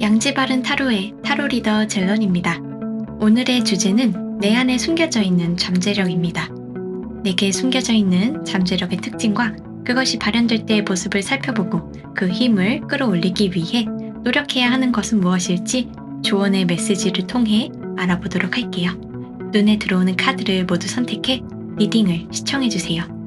양지 바른 타로의 타로 리더 젤런입니다. 오늘의 주제는 내 안에 숨겨져 있는 잠재력입니다. 내게 숨겨져 있는 잠재력의 특징과 그것이 발현될 때의 모습을 살펴보고 그 힘을 끌어올리기 위해 노력해야 하는 것은 무엇일지 조언의 메시지를 통해 알아보도록 할게요. 눈에 들어오는 카드를 모두 선택해 리딩을 시청해주세요.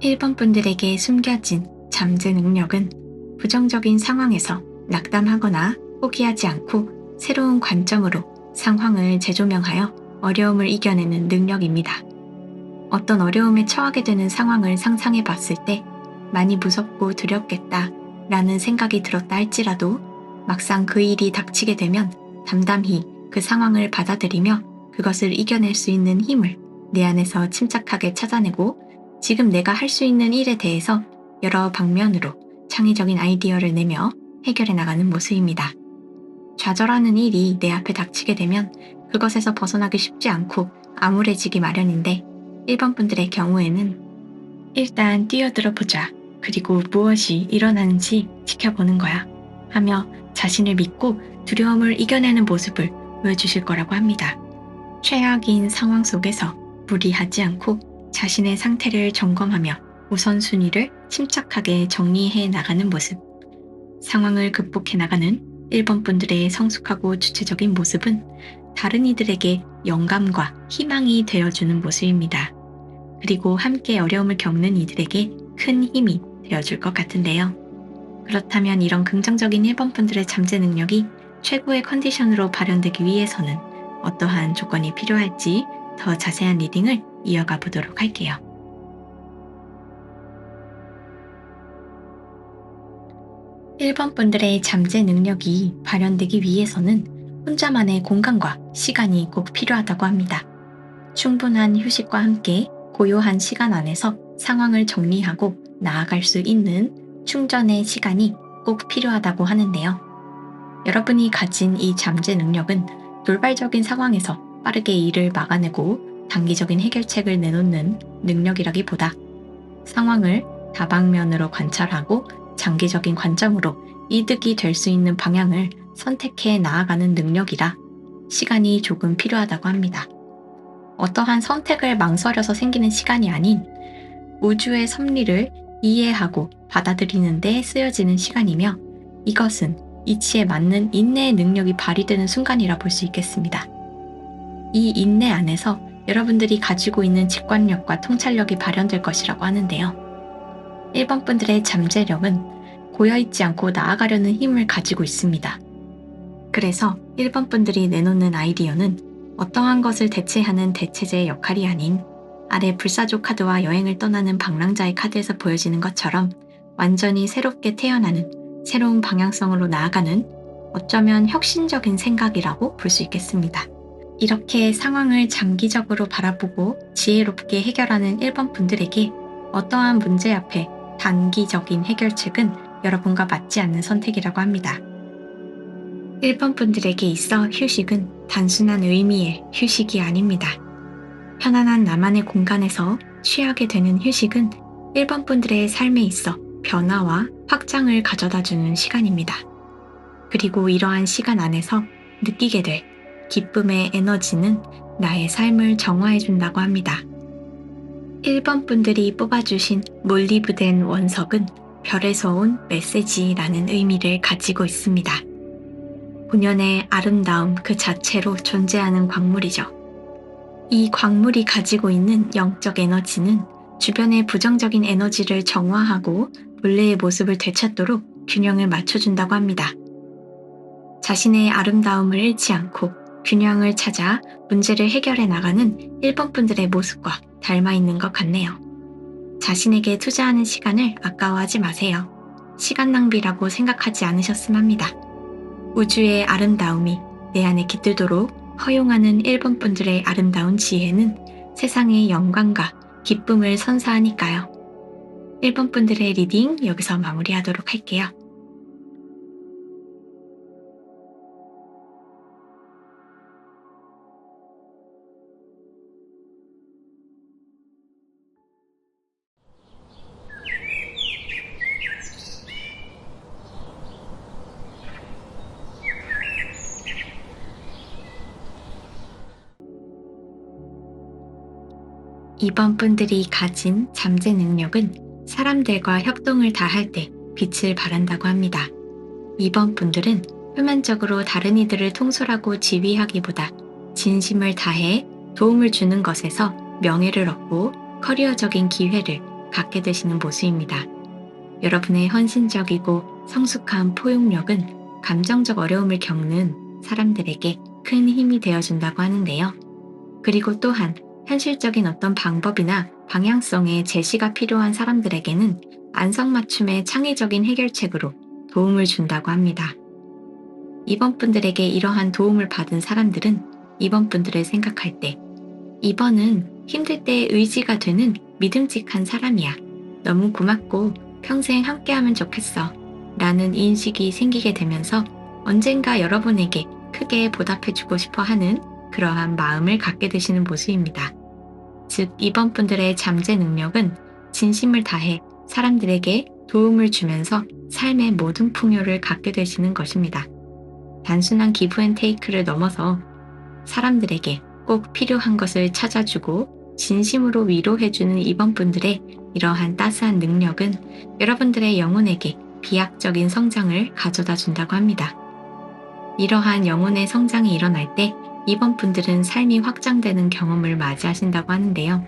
1번 분들에게 숨겨진 잠재 능력은 부정적인 상황에서 낙담하거나 포기하지 않고 새로운 관점으로 상황을 재조명하여 어려움을 이겨내는 능력입니다. 어떤 어려움에 처하게 되는 상황을 상상해 봤을 때 많이 무섭고 두렵겠다 라는 생각이 들었다 할지라도 막상 그 일이 닥치게 되면 담담히 그 상황을 받아들이며 그것을 이겨낼 수 있는 힘을 내 안에서 침착하게 찾아내고 지금 내가 할 수 있는 일에 대해서 여러 방면으로 창의적인 아이디어를 내며 해결해 나가는 모습입니다. 좌절하는 일이 내 앞에 닥치게 되면 그것에서 벗어나기 쉽지 않고 암울해지기 마련인데 1번 분들의 경우에는 일단 뛰어들어 보자. 그리고 무엇이 일어나는지 지켜보는 거야. 하며 자신을 믿고 두려움을 이겨내는 모습을 보여주실 거라고 합니다. 최악인 상황 속에서 무리하지 않고 자신의 상태를 점검하며 우선순위를 침착하게 정리해 나가는 모습. 상황을 극복해 나가는 1번 분들의 성숙하고 주체적인 모습은 다른 이들에게 영감과 희망이 되어주는 모습입니다. 그리고 함께 어려움을 겪는 이들에게 큰 힘이 되어줄 것 같은데요. 그렇다면 이런 긍정적인 1번 분들의 잠재 능력이 최고의 컨디션으로 발현되기 위해서는 어떠한 조건이 필요할지 더 자세한 리딩을 이어가 보도록 할게요. 1번 분들의 잠재 능력이 발현되기 위해서는 혼자만의 공간과 시간이 꼭 필요하다고 합니다. 충분한 휴식과 함께 고요한 시간 안에서 상황을 정리하고 나아갈 수 있는 충전의 시간이 꼭 필요하다고 하는데요. 여러분이 가진 이 잠재 능력은 돌발적인 상황에서 빠르게 일을 막아내고 단기적인 해결책을 내놓는 능력이라기보다 상황을 다방면으로 관찰하고 장기적인 관점으로 이득이 될 수 있는 방향을 선택해 나아가는 능력이라 시간이 조금 필요하다고 합니다. 어떠한 선택을 망설여서 생기는 시간이 아닌 우주의 섭리를 이해하고 받아들이는 데 쓰여지는 시간이며 이것은 이치에 맞는 인내의 능력이 발휘되는 순간이라 볼 수 있겠습니다. 이 인내 안에서 여러분들이 가지고 있는 직관력과 통찰력이 발현될 것이라고 하는데요. 1번 분들의 잠재력은 고여있지 않고 나아가려는 힘을 가지고 있습니다. 그래서 1번 분들이 내놓는 아이디어는 어떠한 것을 대체하는 대체제의 역할이 아닌 아래 불사조 카드와 여행을 떠나는 방랑자의 카드에서 보여지는 것처럼 완전히 새롭게 태어나는 새로운 방향성으로 나아가는 어쩌면 혁신적인 생각이라고 볼 수 있겠습니다. 이렇게 상황을 장기적으로 바라보고 지혜롭게 해결하는 1번 분들에게 어떠한 문제 앞에 단기적인 해결책은 여러분과 맞지 않는 선택이라고 합니다. 1번 분들에게 있어 휴식은 단순한 의미의 휴식이 아닙니다. 편안한 나만의 공간에서 취하게 되는 휴식은 1번 분들의 삶에 있어 변화와 확장을 가져다주는 시간입니다. 그리고 이러한 시간 안에서 느끼게 될 기쁨의 에너지는 나의 삶을 정화해준다고 합니다. 1번 분들이 뽑아주신 몰리브덴 원석은 별에서 온 메시지라는 의미를 가지고 있습니다. 본연의 아름다움 그 자체로 존재하는 광물이죠. 이 광물이 가지고 있는 영적 에너지는 주변의 부정적인 에너지를 정화하고 본래의 모습을 되찾도록 균형을 맞춰준다고 합니다. 자신의 아름다움을 잃지 않고 균형을 찾아 문제를 해결해 나가는 1번 분들의 모습과 닮아 있는 것 같네요. 자신에게 투자하는 시간을 아까워하지 마세요. 시간 낭비라고 생각하지 않으셨으면 합니다. 우주의 아름다움이 내 안에 깃들도록 허용하는 1번 분들의 아름다운 지혜는 세상의 영광과 기쁨을 선사하니까요. 1번 분들의 리딩 여기서 마무리하도록 할게요. 이번 분들이 가진 잠재 능력은 사람들과 협동을 다할 때 빛을 발한다고 합니다. 이번 분들은 표면적으로 다른 이들을 통솔하고 지휘하기보다 진심을 다해 도움을 주는 것에서 명예를 얻고 커리어적인 기회를 갖게 되시는 모습입니다. 여러분의 헌신적이고 성숙한 포용력은 감정적 어려움을 겪는 사람들에게 큰 힘이 되어준다고 하는데요. 그리고 또한 현실적인 어떤 방법이나 방향성의 제시가 필요한 사람들에게는 안성맞춤의 창의적인 해결책으로 도움을 준다고 합니다. 이번 분들에게 이러한 도움을 받은 사람들은 이번 분들을 생각할 때 이번은 힘들 때 의지가 되는 믿음직한 사람이야. 너무 고맙고 평생 함께하면 좋겠어. 라는 인식이 생기게 되면서 언젠가 여러분에게 크게 보답해주고 싶어 하는 그러한 마음을 갖게 되시는 모습입니다. 즉, 이번 분들의 잠재 능력은 진심을 다해 사람들에게 도움을 주면서 삶의 모든 풍요를 갖게 되시는 것입니다. 단순한 기브 앤 테이크를 넘어서 사람들에게 꼭 필요한 것을 찾아주고 진심으로 위로해주는 이번 분들의 이러한 따스한 능력은 여러분들의 영혼에게 비약적인 성장을 가져다 준다고 합니다. 이러한 영혼의 성장이 일어날 때 이번 분들은 삶이 확장되는 경험을 맞이하신다고 하는데요.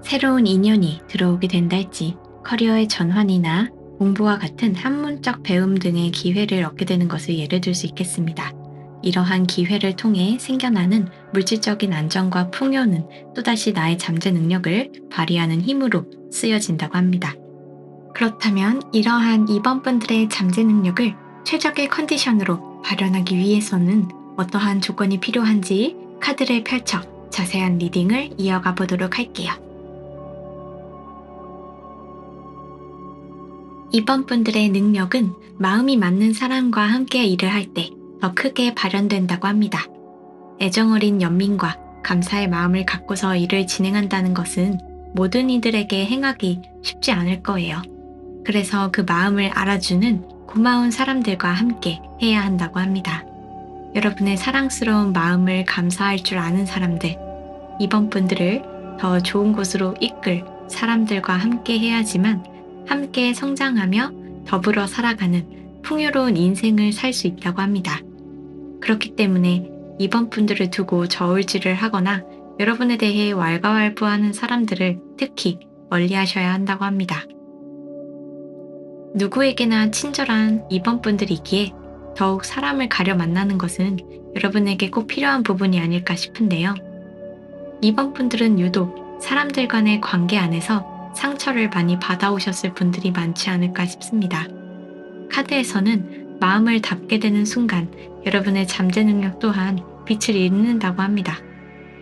새로운 인연이 들어오게 된다 할지 커리어의 전환이나 공부와 같은 학문적 배움 등의 기회를 얻게 되는 것을 예를 들 수 있겠습니다. 이러한 기회를 통해 생겨나는 물질적인 안정과 풍요는 또다시 나의 잠재 능력을 발휘하는 힘으로 쓰여진다고 합니다. 그렇다면 이러한 이번 분들의 잠재 능력을 최적의 컨디션으로 발현하기 위해서는 어떠한 조건이 필요한지 카드를 펼쳐 자세한 리딩을 이어가 보도록 할게요. 이번 분들의 능력은 마음이 맞는 사람과 함께 일을 할 때 더 크게 발현된다고 합니다. 애정어린 연민과 감사의 마음을 갖고서 일을 진행한다는 것은 모든 이들에게 행하기 쉽지 않을 거예요. 그래서 그 마음을 알아주는 고마운 사람들과 함께 해야 한다고 합니다. 여러분의 사랑스러운 마음을 감사할 줄 아는 사람들, 이번 분들을 더 좋은 곳으로 이끌 사람들과 함께 해야지만 함께 성장하며 더불어 살아가는 풍요로운 인생을 살 수 있다고 합니다. 그렇기 때문에 이번 분들을 두고 저울질을 하거나 여러분에 대해 왈가왈부하는 사람들을 특히 멀리하셔야 한다고 합니다. 누구에게나 친절한 이번 분들이기에 더욱 사람을 가려 만나는 것은 여러분에게 꼭 필요한 부분이 아닐까 싶은데요. 이번 분들은 유독 사람들 간의 관계 안에서 상처를 많이 받아오셨을 분들이 많지 않을까 싶습니다. 카드에서는 마음을 닫게 되는 순간 여러분의 잠재 능력 또한 빛을 잃는다고 합니다.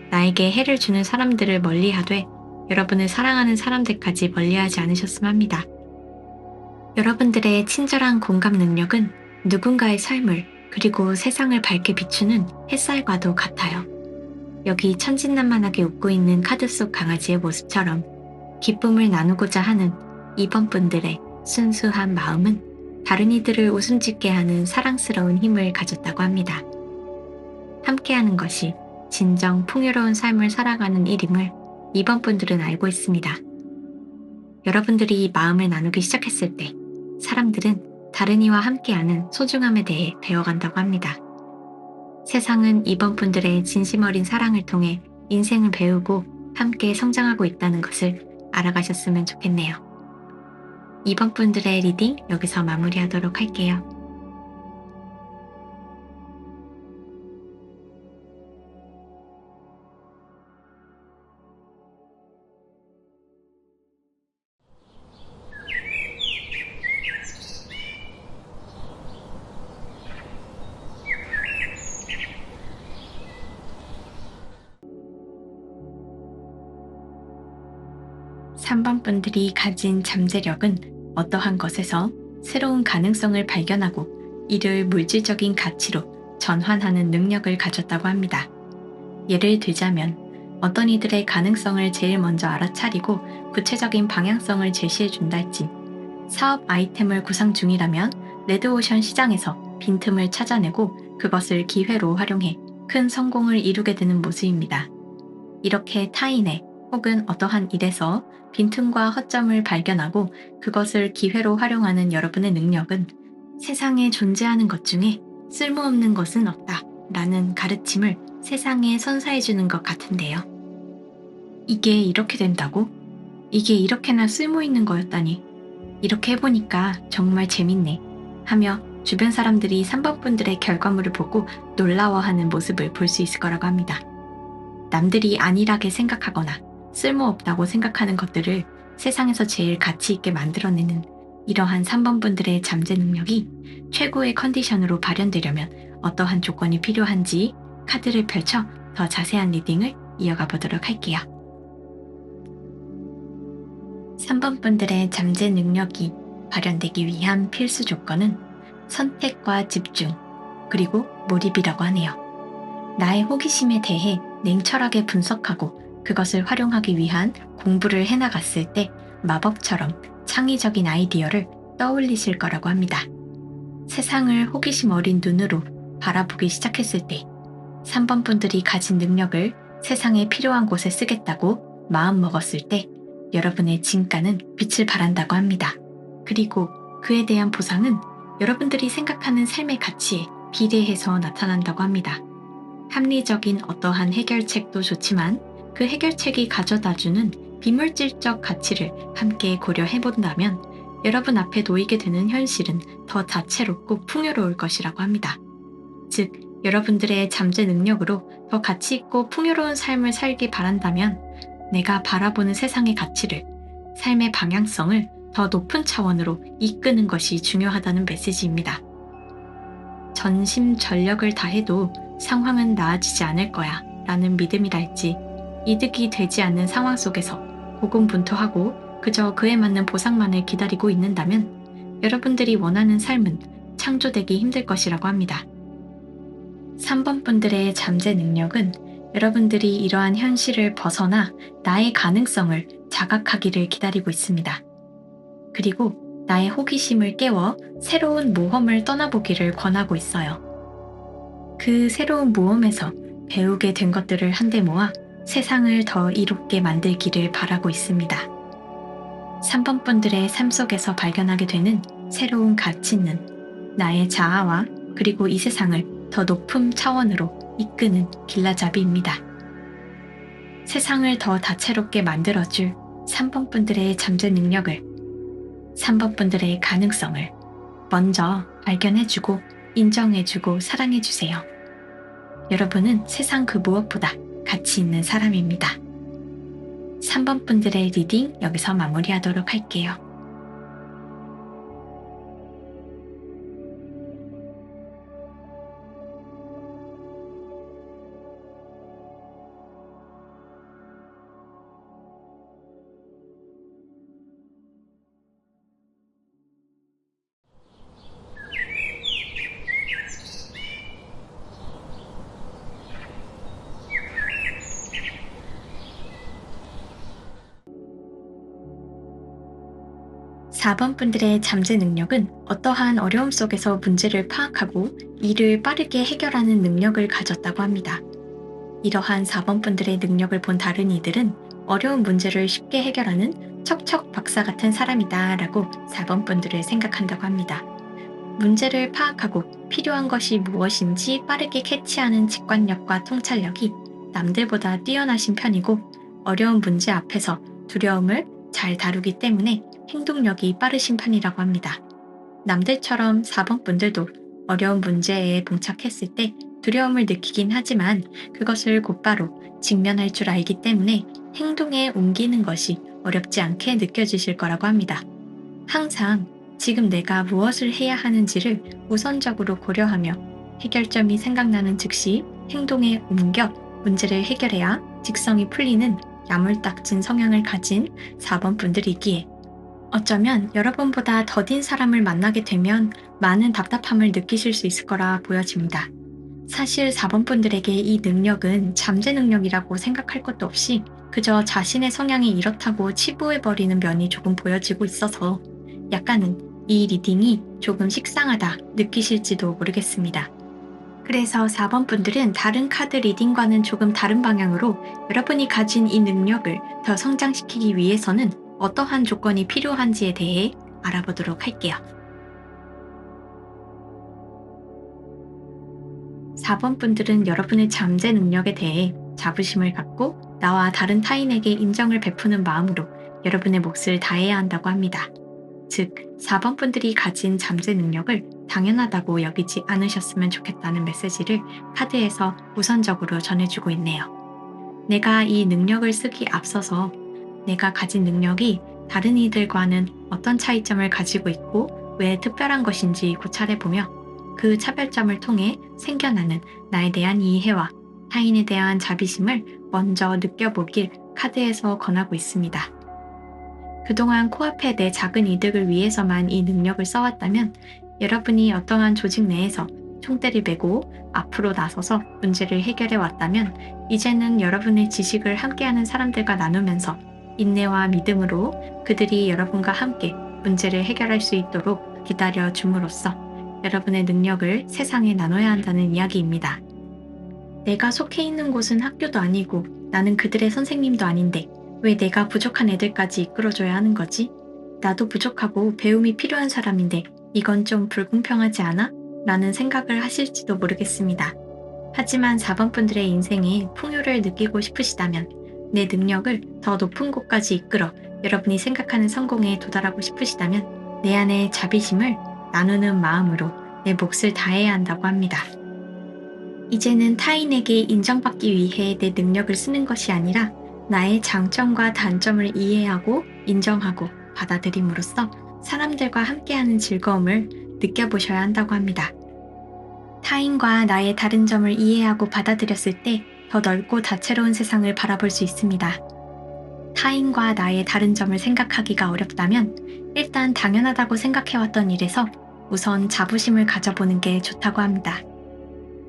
나에게 해를 주는 사람들을 멀리하되 여러분을 사랑하는 사람들까지 멀리하지 않으셨으면 합니다. 여러분들의 친절한 공감 능력은 누군가의 삶을 그리고 세상을 밝게 비추는 햇살과도 같아요. 여기 천진난만하게 웃고 있는 카드 속 강아지의 모습처럼 기쁨을 나누고자 하는 이번 분들의 순수한 마음은 다른 이들을 웃음 짓게 하는 사랑스러운 힘을 가졌다고 합니다. 함께하는 것이 진정 풍요로운 삶을 살아가는 일임을 이번 분들은 알고 있습니다. 여러분들이 마음을 나누기 시작했을 때 사람들은 다른 이와 함께하는 소중함에 대해 배워간다고 합니다. 세상은 이번 분들의 진심 어린 사랑을 통해 인생을 배우고 함께 성장하고 있다는 것을 알아가셨으면 좋겠네요. 이번 분들의 리딩 여기서 마무리하도록 할게요. 3번 분들이 가진 잠재력은 어떠한 것에서 새로운 가능성을 발견하고 이를 물질적인 가치로 전환하는 능력을 가졌다고 합니다. 예를 들자면 어떤 이들의 가능성을 제일 먼저 알아차리고 구체적인 방향성을 제시해 준달지, 사업 아이템을 구상 중이라면 레드오션 시장에서 빈틈을 찾아내고 그것을 기회로 활용해 큰 성공을 이루게 되는 모습입니다. 이렇게 타인의 혹은 어떠한 일에서 빈틈과 허점을 발견하고 그것을 기회로 활용하는 여러분의 능력은 세상에 존재하는 것 중에 쓸모없는 것은 없다 라는 가르침을 세상에 선사해 주는 것 같은데요. 이게 이렇게 된다고? 이게 이렇게나 쓸모 있는 거였다니. 이렇게 해보니까 정말 재밌네 하며 주변 사람들이 3번 분들의 결과물을 보고 놀라워하는 모습을 볼 수 있을 거라고 합니다. 남들이 안일하게 생각하거나 쓸모없다고 생각하는 것들을 세상에서 제일 가치 있게 만들어내는 이러한 3번 분들의 잠재 능력이 최고의 컨디션으로 발현되려면 어떠한 조건이 필요한지 카드를 펼쳐 더 자세한 리딩을 이어가 보도록 할게요. 3번 분들의 잠재 능력이 발현되기 위한 필수 조건은 선택과 집중, 그리고 몰입이라고 하네요. 나의 호기심에 대해 냉철하게 분석하고 그것을 활용하기 위한 공부를 해나갔을 때 마법처럼 창의적인 아이디어를 떠올리실 거라고 합니다. 세상을 호기심 어린 눈으로 바라보기 시작했을 때 3번 분들이 가진 능력을 세상에 필요한 곳에 쓰겠다고 마음먹었을 때 여러분의 진가는 빛을 발한다고 합니다. 그리고 그에 대한 보상은 여러분들이 생각하는 삶의 가치에 비례해서 나타난다고 합니다. 합리적인 어떠한 해결책도 좋지만 그 해결책이 가져다주는 비물질적 가치를 함께 고려해본다면 여러분 앞에 놓이게 되는 현실은 더 다채롭고 풍요로울 것이라고 합니다. 즉, 여러분들의 잠재 능력으로 더 가치 있고 풍요로운 삶을 살기 바란다면 내가 바라보는 세상의 가치를, 삶의 방향성을 더 높은 차원으로 이끄는 것이 중요하다는 메시지입니다. 전심전력을 다해도 상황은 나아지지 않을 거야 라는 믿음이랄지, 이득이 되지 않는 상황 속에서 고군분투하고 그저 그에 맞는 보상만을 기다리고 있는다면 여러분들이 원하는 삶은 창조되기 힘들 것이라고 합니다. 3번 분들의 잠재 능력은 여러분들이 이러한 현실을 벗어나 나의 가능성을 자각하기를 기다리고 있습니다. 그리고 나의 호기심을 깨워 새로운 모험을 떠나보기를 권하고 있어요. 그 새로운 모험에서 배우게 된 것들을 한데 모아 세상을 더 이롭게 만들기를 바라고 있습니다. 3번 분들의 삶 속에서 발견하게 되는 새로운 가치는 나의 자아와 그리고 이 세상을 더 높은 차원으로 이끄는 길라잡이입니다. 세상을 더 다채롭게 만들어줄 3번 분들의 잠재 능력을, 3번 분들의 가능성을 먼저 발견해주고 인정해주고 사랑해주세요. 여러분은 세상 그 무엇보다 가치 있는 사람입니다. 3번 분들의 리딩 여기서 마무리하도록 할게요. 사 번 분들의 잠재 능력은 어떠한 어려움 속에서 문제를 파악하고 이를 빠르게 해결하는 능력을 가졌다고 합니다. 이러한 4번 분들의 능력을 본 다른 이들은 어려운 문제를 쉽게 해결하는 척척 박사 같은 사람이다 라고 4번 분들을 생각한다고 합니다. 문제를 파악하고 필요한 것이 무엇인지 빠르게 캐치하는 직관력과 통찰력이 남들보다 뛰어나신 편이고, 어려운 문제 앞에서 두려움을 잘 다루기 때문에 행동력이 빠르신 편이라고 합니다. 남들처럼 4번 분들도 어려운 문제에 봉착했을 때 두려움을 느끼긴 하지만 그것을 곧바로 직면할 줄 알기 때문에 행동에 옮기는 것이 어렵지 않게 느껴지실 거라고 합니다. 항상 지금 내가 무엇을 해야 하는지를 우선적으로 고려하며 해결점이 생각나는 즉시 행동에 옮겨 문제를 해결해야 직성이 풀리는 야물딱진 성향을 가진 4번 분들이기에 어쩌면 여러분보다 더딘 사람을 만나게 되면 많은 답답함을 느끼실 수 있을 거라 보여집니다. 사실 4번 분들에게 이 능력은 잠재 능력이라고 생각할 것도 없이 그저 자신의 성향이 이렇다고 치부해버리는 면이 조금 보여지고 있어서 약간은 이 리딩이 조금 식상하다 느끼실지도 모르겠습니다. 그래서 4번 분들은 다른 카드 리딩과는 조금 다른 방향으로 여러분이 가진 이 능력을 더 성장시키기 위해서는 어떠한 조건이 필요한지에 대해 알아보도록 할게요. 4번 분들은 여러분의 잠재 능력에 대해 자부심을 갖고 나와 다른 타인에게 인정을 베푸는 마음으로 여러분의 몫을 다해야 한다고 합니다. 즉, 4번 분들이 가진 잠재 능력을 당연하다고 여기지 않으셨으면 좋겠다는 메시지를 카드에서 우선적으로 전해주고 있네요. 내가 이 능력을 쓰기 앞서서 내가 가진 능력이 다른 이들과는 어떤 차이점을 가지고 있고 왜 특별한 것인지 고찰해보며 그 차별점을 통해 생겨나는 나에 대한 이해와 타인에 대한 자비심을 먼저 느껴보길 카드에서 권하고 있습니다. 그동안 코앞에 내 작은 이득을 위해서만 이 능력을 써왔다면 여러분이 어떠한 조직 내에서 총대를 메고 앞으로 나서서 문제를 해결해 왔다면 이제는 여러분의 지식을 함께하는 사람들과 나누면서 인내와 믿음으로 그들이 여러분과 함께 문제를 해결할 수 있도록 기다려 줌으로써 여러분의 능력을 세상에 나눠야 한다는 이야기입니다. 내가 속해 있는 곳은 학교도 아니고 나는 그들의 선생님도 아닌데 왜 내가 부족한 애들까지 이끌어줘야 하는 거지? 나도 부족하고 배움이 필요한 사람인데 이건 좀 불공평하지 않아? 라는 생각을 하실지도 모르겠습니다. 하지만 4번 분들의 인생에 풍요를 느끼고 싶으시다면 내 능력을 더 높은 곳까지 이끌어 여러분이 생각하는 성공에 도달하고 싶으시다면 내 안의 자비심을 나누는 마음으로 내 몫을 다해야 한다고 합니다. 이제는 타인에게 인정받기 위해 내 능력을 쓰는 것이 아니라 나의 장점과 단점을 이해하고 인정하고 받아들임으로써 사람들과 함께하는 즐거움을 느껴보셔야 한다고 합니다. 타인과 나의 다른 점을 이해하고 받아들였을 때 더 넓고 다채로운 세상을 바라볼 수 있습니다. 타인과 나의 다른 점을 생각하기가 어렵다면 일단 당연하다고 생각해왔던 일에서 우선 자부심을 가져보는 게 좋다고 합니다.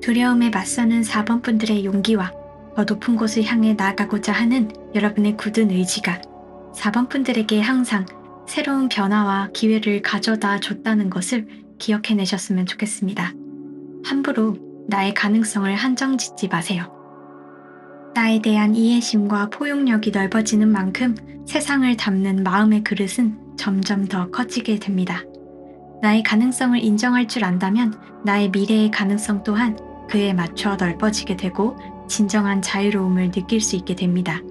두려움에 맞서는 4번 분들의 용기와 더 높은 곳을 향해 나아가고자 하는 여러분의 굳은 의지가 4번 분들에게 항상 새로운 변화와 기회를 가져다 줬다는 것을 기억해내셨으면 좋겠습니다. 함부로 나의 가능성을 한정 짓지 마세요. 나에 대한 이해심과 포용력이 넓어지는 만큼 세상을 담는 마음의 그릇은 점점 더 커지게 됩니다. 나의 가능성을 인정할 줄 안다면 나의 미래의 가능성 또한 그에 맞춰 넓어지게 되고 진정한 자유로움을 느낄 수 있게 됩니다.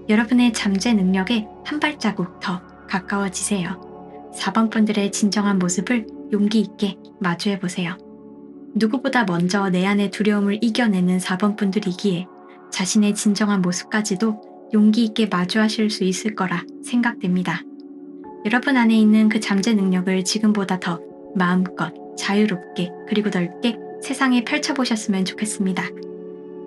여러분의 잠재 능력에 한 발자국 더 가까워지세요. 4번 분들의 진정한 모습을 용기 있게 마주해 보세요. 누구보다 먼저 내 안의 두려움을 이겨내는 4번 분들이기에 자신의 진정한 모습까지도 용기 있게 마주하실 수 있을 거라 생각됩니다. 여러분 안에 있는 그 잠재 능력을 지금보다 더 마음껏 자유롭게 그리고 넓게 세상에 펼쳐보셨으면 좋겠습니다.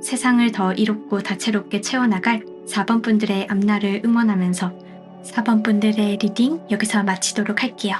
세상을 더 이롭고 다채롭게 채워나갈 4번 분들의 앞날을 응원하면서 4번 분들의 리딩 여기서 마치도록 할게요.